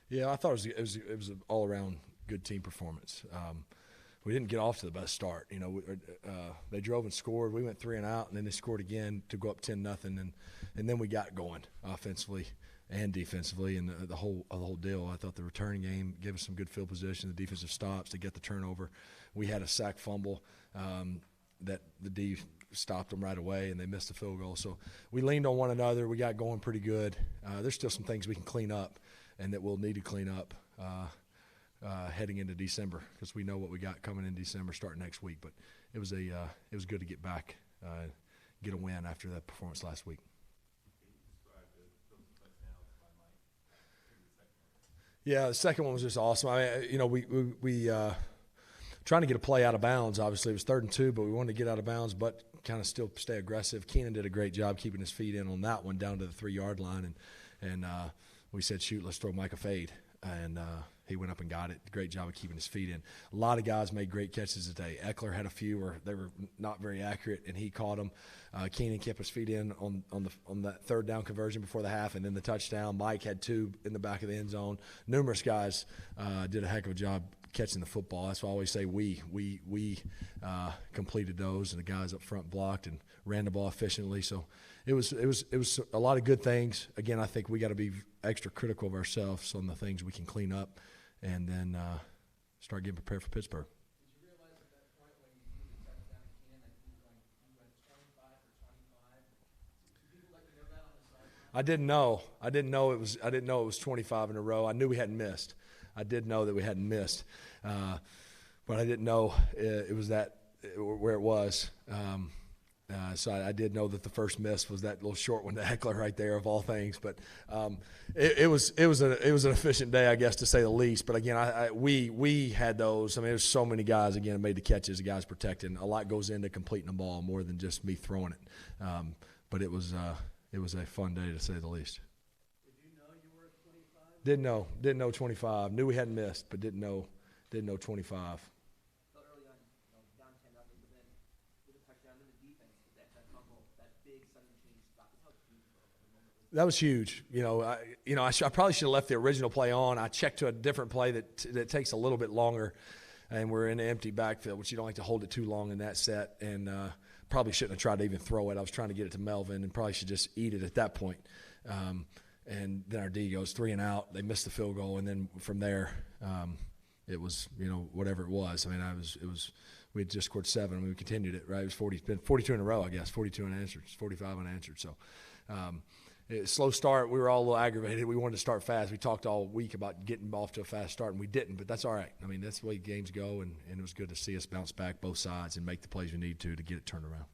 Yeah, I thought it was an all-around good team performance. We didn't get off to the best start. They drove and scored. We went 3 and out, and then they scored again to go up 10-0, and then we got going offensively and defensively, and the whole deal. I thought the return game gave us some good field position, the defensive stops to get the turnover. We had a sack fumble that the D stopped them right away, and they missed the field goal. So we leaned on one another. We got going pretty good. There's still some things we can clean up and that we'll need to clean up heading into December, because we know what we got coming in December starting next week. But it was good to get back, get a win after that performance last week. Yeah, the second one was just awesome. We trying to get a play out of bounds. Obviously, it was 3rd and 2, but we wanted to get out of bounds, but kind of still stay aggressive. Keenan did a great job keeping his feet in on that one down to the 3-yard line, and we said, shoot, let's throw Mike a fade, and he went up and got it. Great job of keeping his feet in. A lot of guys made great catches today. Eckler had a few where they were not very accurate, and he caught them. Keenan kept his feet in on that 3rd down conversion before the half, and then the touchdown. Mike had 2 in the back of the end zone. Numerous guys did a heck of a job catching the football. That's why I always say we completed those, and the guys up front blocked and ran the ball efficiently. So it was a lot of good things. Again, I think we got to be extra critical of ourselves on the things we can clean up, and then start getting prepared for Pittsburgh. Did you realize at that point when you threw the touchdown to Keenan that you went 25 for 25? Did people let you know that on the sideline? I didn't know it was 25 in a row. I knew we hadn't missed. I did know that we hadn't missed, but I didn't know it was that where it was. So I did know that the first miss was that little short one to Eckler right there, of all things. But it was an efficient day, I guess, to say the least. But again, we had those. I mean, there's so many guys again made the catches, the guys protecting. A lot goes into completing the ball more than just me throwing it. But it was a fun day to say the least. Didn't know 25. Knew we hadn't missed, but didn't know 25. So early on, down 10-0, but then with a touchdown in the defense, that fumble, that big sudden change stop. How huge that was huge. I probably should have left the original play on. I checked to a different play that takes a little bit longer, and we're in an empty backfield, which you don't like to hold it too long in that set, and probably shouldn't have tried to even throw it. I was trying to get it to Melvin, and probably should just eat it at that point. And then our D goes 3 and out. They missed the field goal, and then from there, it was whatever it was. I mean, we had just scored 7, and we continued it. Right, it was been 42 in a row, I guess. 42 unanswered, 45 unanswered. So, slow start. We were all a little aggravated. We wanted to start fast. We talked all week about getting off to a fast start, and we didn't. But that's all right. I mean, that's the way games go, and it was good to see us bounce back both sides and make the plays we need to get it turned around.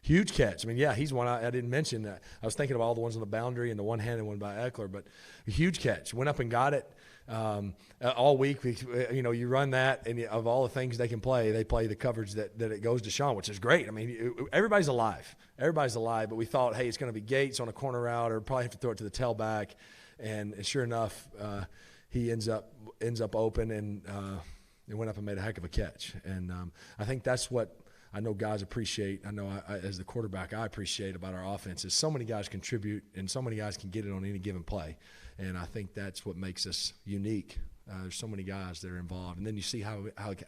Huge catch. I mean, yeah, he's one I didn't mention. I was thinking of all the ones on the boundary and the one-handed one by Eckler, but a huge catch. Went up and got it all week. You run that, and of all the things they can play, they play the coverage that it goes to Sean, which is great. I mean, everybody's alive. Everybody's alive, but we thought, hey, it's going to be Gates on a corner route, or probably have to throw it to the tailback. And sure enough, he ends up open, and went up and made a heck of a catch. And I think that's what I know guys appreciate. I know as the quarterback, I appreciate about our offense is so many guys contribute, and so many guys can get it on any given play. And I think that's what makes us unique. There's so many guys that are involved. And then you see how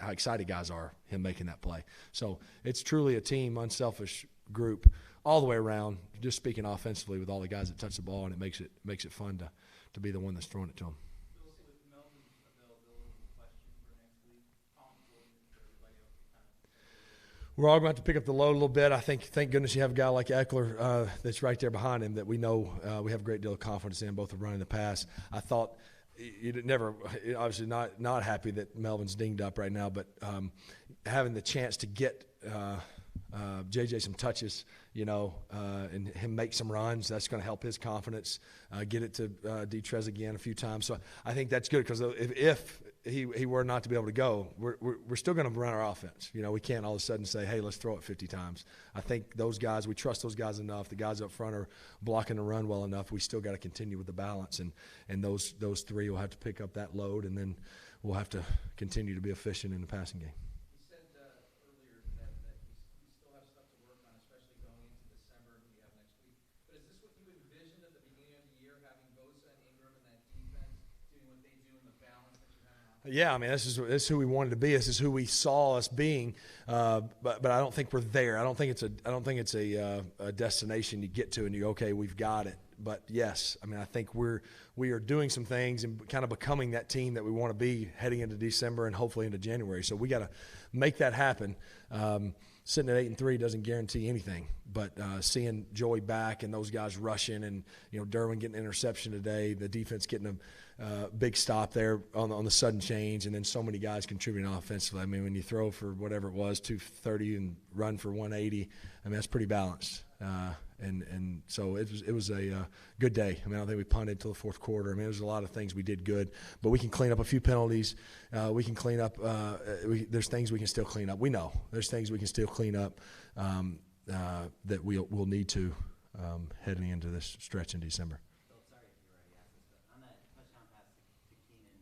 excited guys are, him making that play. So it's truly a team, unselfish group all the way around, just speaking offensively with all the guys that touch the ball, and it makes it fun to be the one that's throwing it to them. We're all going to have to pick up the load a little bit. I think, thank goodness you have a guy like Eckler that's right there behind him that we know we have a great deal of confidence in, both the run and the pass. I thought you'd never, obviously not happy that Melvin's dinged up right now, but having the chance to get JJ some touches, and him make some runs, that's going to help his confidence, get it to Detrez again a few times. So I think that's good, because if he were not to be able to go, we're still going to run our offense. We can't all of a sudden say, hey, let's throw it 50 times. I think those guys, we trust those guys enough. The guys up front are blocking the run well enough. We still got to continue with the balance, and those 3 will have to pick up that load, and then we'll have to continue to be efficient in the passing game. You said earlier that you still have stuff to work Yeah, I mean, this is who we wanted to be. This is who we saw us being. But I don't think we're there. I don't think it's a destination you get to and you go, okay, we've got it. But yes, I mean, I think we are doing some things and kind of becoming that team that we want to be heading into December and hopefully into January. So we got to make that happen. Sitting at 8-3 doesn't guarantee anything, but seeing Joey back and those guys rushing, and Derwin getting an interception today, the defense getting a big stop there on the sudden change, and then so many guys contributing offensively. I mean, when you throw for whatever it was, 230 and run for 180, I mean that's pretty balanced. And so it was a good day. I mean, I don't think we punted until the fourth quarter. I mean, there's a lot of things we did good, but we can clean up a few penalties. We can clean up. There's things we can still clean up. We know there's things we can still clean up that we'll need to heading into this stretch in December. Phil, sorry if you already asked this, but on that touchdown pass to Keenan,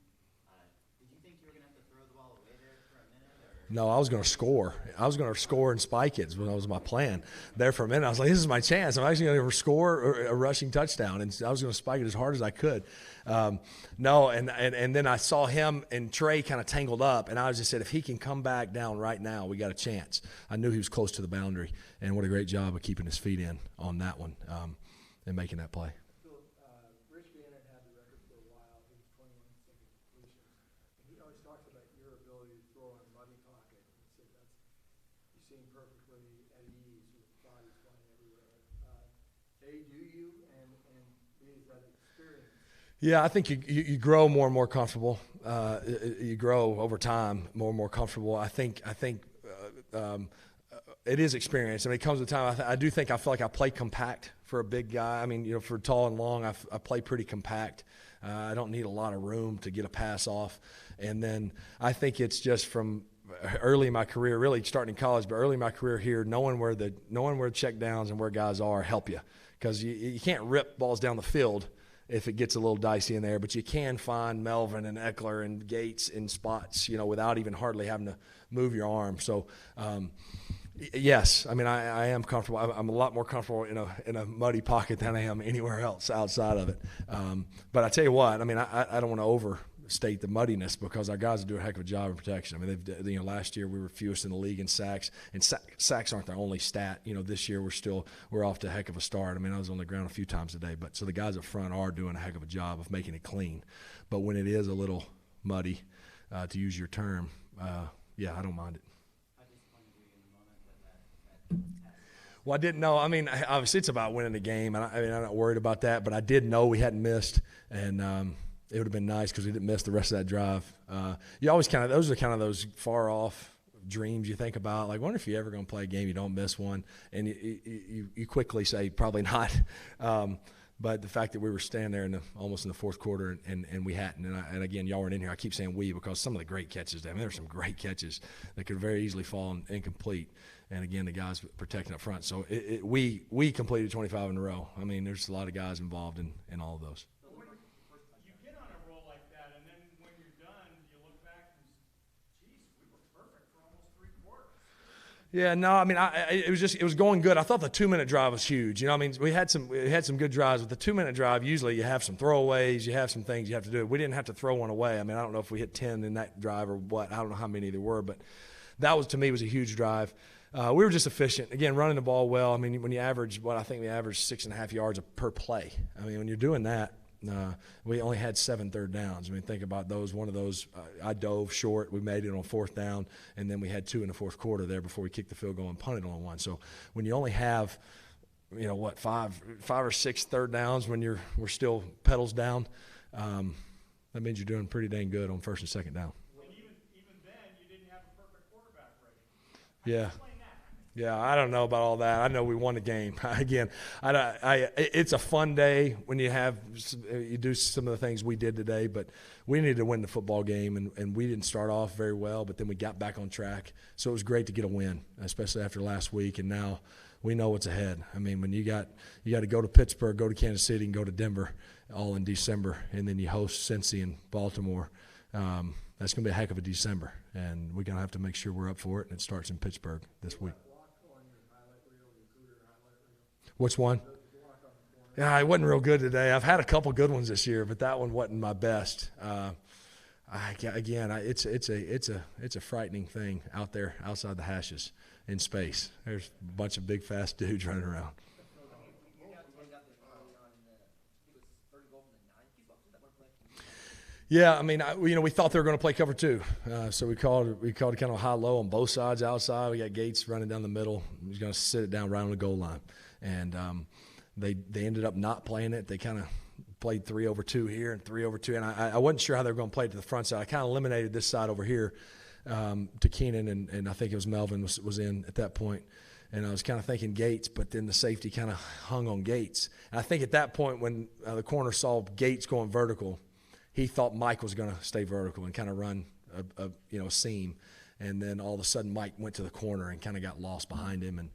did you think you were going to have to throw the ball away there for a minute? Or? No, I was going to score. I was going to score and spike it. That was my plan. There for a minute, I was like, this is my chance. I'm actually going to score a rushing touchdown, and I was going to spike it as hard as I could. No, and then I saw him and Trey kind of tangled up, and I just said, if he can come back down right now, we got a chance. I knew he was close to the boundary, and what a great job of keeping his feet in on that one and making that play. Rich Gannon had the record for a while. He was 21 consecutive completions. And he always talks about your ability to throw in a muddy pocket. He said you seem perfectly at ease with bodies flying everywhere. A, do you? And B, is that experience? Yeah, I think you grow more and more comfortable. You grow over time more and more comfortable. I think it is experience. I mean, it comes with time. I feel like I play compact for a big guy. I mean, for tall and long, I play pretty compact. I don't need a lot of room to get a pass off. And then I think it's just from early in my career, really starting in college, but early in my career here, knowing where check downs and where guys are help you, because you can't rip balls down the field if it gets a little dicey in there, but you can find Melvin and Eckler and Gates in spots, without even hardly having to move your arm. So, yes, I mean, I am comfortable. I'm a lot more comfortable in a muddy pocket than I am anywhere else outside of it. But I tell you what, I mean, I don't want to overstate the muddiness, because our guys do a heck of a job in protection. I mean, last year we were fewest in the league in sacks, and sacks aren't their only stat. This year we're off to a heck of a start. I mean, I was on the ground a few times today, but so the guys up front are doing a heck of a job of making it clean. But when it is a little muddy, to use your term, yeah, I don't mind it. Well, I didn't know. I mean, obviously it's about winning the game, and I'm not worried about that. But I did know we hadn't missed, and it would have been nice because we didn't miss the rest of that drive. You always those are those far off dreams you think about. Like, wonder if you're ever going to play a game you don't miss one, and you quickly say probably not. But the fact that we were standing there almost in the fourth quarter and we hadn't, and again, y'all weren't in here. I keep saying we because some of the great catches. I mean, there were some great catches that could very easily fall incomplete. And again, the guys protecting up front. So we completed 25 in a row. I mean, there's a lot of guys involved in all of those. You get on a roll like that, and then when you're done, you look back and, geez, we were perfect for almost 3 quarters. Yeah, no, I mean, it was going good. I thought the 2-minute drive was huge. I mean, we had some good drives. With the 2-minute drive, usually you have some throwaways, you have some things you have to do. We didn't have to throw one away. I mean, I don't know if we hit 10 in that drive or what. I don't know how many there were, but that was, to me, was a huge drive. We were just efficient. Again, running the ball well. I mean, when you average I think we averaged 6.5 yards per play. I mean, when you're doing that, we only had 7 third downs. I mean, think about those. One of those, I dove short. We made it on 4th down, and then we had 2 in the fourth quarter there before we kicked the field goal and punted on 1. So when you only have, 5 or 6 third downs when we're still pedals down, that means you're doing pretty dang good on 1st and 2nd down. And even then, you didn't have a perfect quarterback rating. Yeah. Yeah, I don't know about all that. I know we won the game. Again, it's a fun day when you do some of the things we did today, but we needed to win the football game, and we didn't start off very well, but then we got back on track. So it was great to get a win, especially after last week, and now we know what's ahead. I mean, when you got to go to Pittsburgh, go to Kansas City, and go to Denver all in December, and then you host Cincy and Baltimore. That's going to be a heck of a December, and we're going to have to make sure we're up for it, and it starts in Pittsburgh this week. Which one? Yeah, it wasn't real good today. I've had a couple good ones this year, but that one wasn't my best. It's a frightening thing out there outside the hashes in space. There's a bunch of big, fast dudes running around. Yeah, I mean, we thought they were going to play cover two, so we called kind of high-low on both sides outside. We got Gates running down the middle. He's going to sit it down right on the goal line, and they ended up not playing it. They kind of played 3 over 2 here and 3 over 2, and I wasn't sure how they were going to play it to the front side. I kind of eliminated this side over here to Keenan, and I think it was Melvin was in at that point. And I was kind of thinking Gates, but then the safety kind of hung on Gates. And I think at that point when the corner saw Gates going vertical, he thought Mike was going to stay vertical and kind of run a seam. And then all of a sudden Mike went to the corner and kind of got lost behind him. And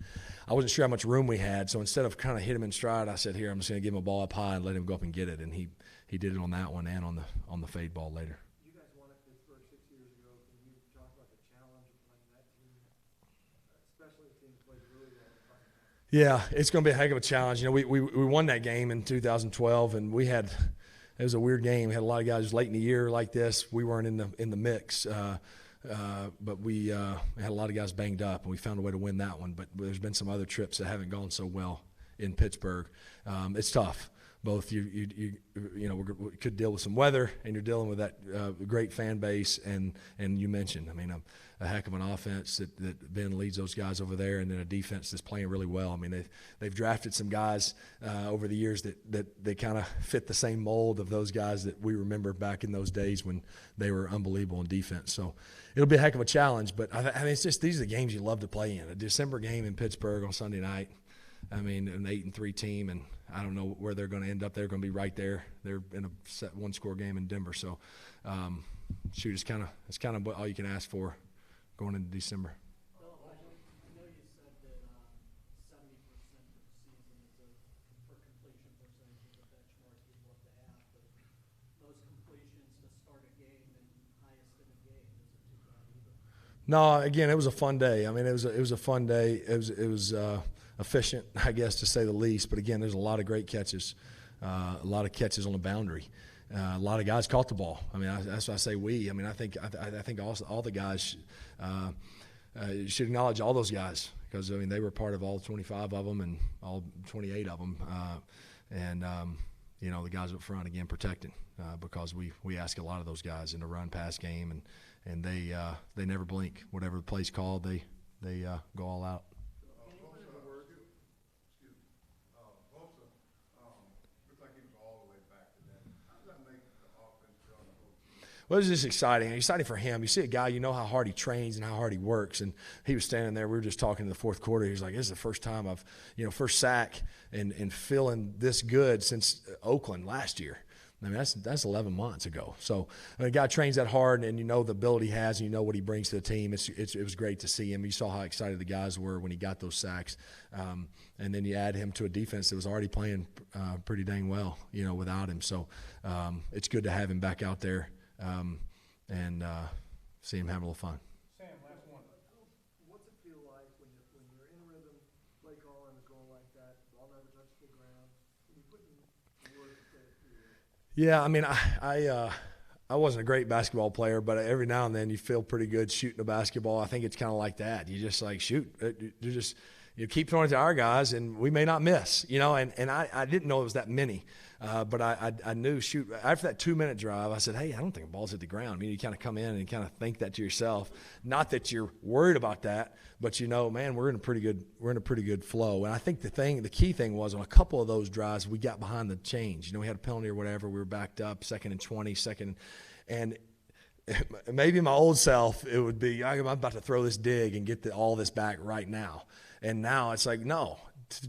I wasn't sure how much room we had. So instead of kind of hit him in stride, I said, here, I'm just going to give him a ball up high and let him go up and get it. And he did it on that one and on the fade ball later. You guys won at Pittsburgh 6 years ago. Can you talk about the challenge of playing that team, especially a team that plays really well in prime time? Yeah, it's going to be a heck of a challenge. We won that game in 2012, and it was a weird game. We had a lot of guys late in the year like this. We weren't in the mix, but we had a lot of guys banged up, and we found a way to win that one. But there's been some other trips that haven't gone so well in Pittsburgh. It's tough. Both we could deal with some weather, and you're dealing with that great fan base, and you mentioned, a heck of an offense that Ben leads those guys over there, and then a defense that's playing really well. I mean, they've drafted some guys over the years that they kind of fit the same mold of those guys that we remember back in those days when they were unbelievable in defense. So it'll be a heck of a challenge, but it's just these are the games you love to play in. A December game in Pittsburgh on Sunday night. An 8-3 team, and I don't know where they're going to end up. They're going to be right there. They're in a set one-score game in Denver. So, it's kind of all you can ask for going into December. Bill, I know you said that 70% of the season is for completion percentage is a benchmark you'd love to have, but those completions to start a game and highest in a game isn't too bad either. No, again, it was a fun day. It was a fun day. It was efficient, I guess, to say the least. But again, there's a lot of great catches, a lot of catches on the boundary. A lot of guys caught the ball. That's why I say we. I think all the guys should acknowledge all those guys because they were part of all 25 of them and all 28 of them. The guys up front again protecting because we ask a lot of those guys in the run pass game and they never blink. Whatever the play's called, they go all out. Well, it was just exciting for him. You see a guy, you know how hard he trains and how hard he works. And he was standing there. We were just talking in the fourth quarter. He was like, this is the first time I've, first sack and feeling this good since Oakland last year. That's 11 months ago. So a guy trains that hard, and you know the ability he has, and you know what he brings to the team. It was great to see him. You saw how excited the guys were when he got those sacks. And then you add him to a defense that was already playing pretty dang well, without him. So it's good to have him back out there. And see him having a little fun. Sam, last one. What's it feel like when you're in rhythm, play calling is going like that, ball never touches the ground? Can you put in words to say it to you? Yeah, I wasn't a great basketball player, but every now and then you feel pretty good shooting a basketball. I think it's kind of like that. You just shoot. You keep throwing it to our guys, and we may not miss, and I didn't know it was that many. But I knew, after that 2-minute drive, I said, hey, I don't think the ball's hit the ground. You kind of come in and kind of think that to yourself. Not that you're worried about that, but man, we're in a pretty good flow. And I think the key thing was on a couple of those drives, we got behind the change. We had a penalty or whatever. We were backed up, 2nd and 20, and maybe my old self, it would be, I'm about to throw this dig and get all this back right now. And now it's like, no,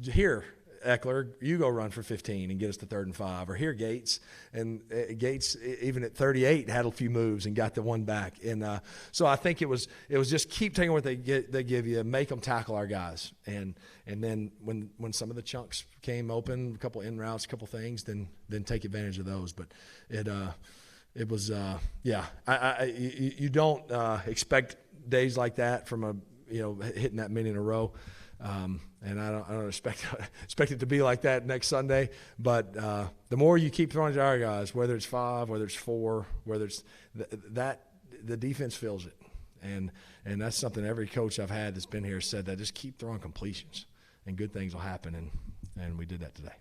here, Eckler, you go run for 15 and get us to 3rd and 5. Or here, Gates. And Gates, even at 38, had a few moves and got the one back. And so I think it was just keep taking what they give you, make them tackle our guys. And then when some of the chunks came open, a couple in routes, a couple things, then take advantage of those. But it was you don't expect days like that from hitting that many in a row. And I don't expect it to be like that next Sunday. But the more you keep throwing to our guys, whether it's 5, whether it's 4, whether it's the defense feels it. And that's something every coach I've had that's been here said, that just keep throwing completions and good things will happen. And we did that today.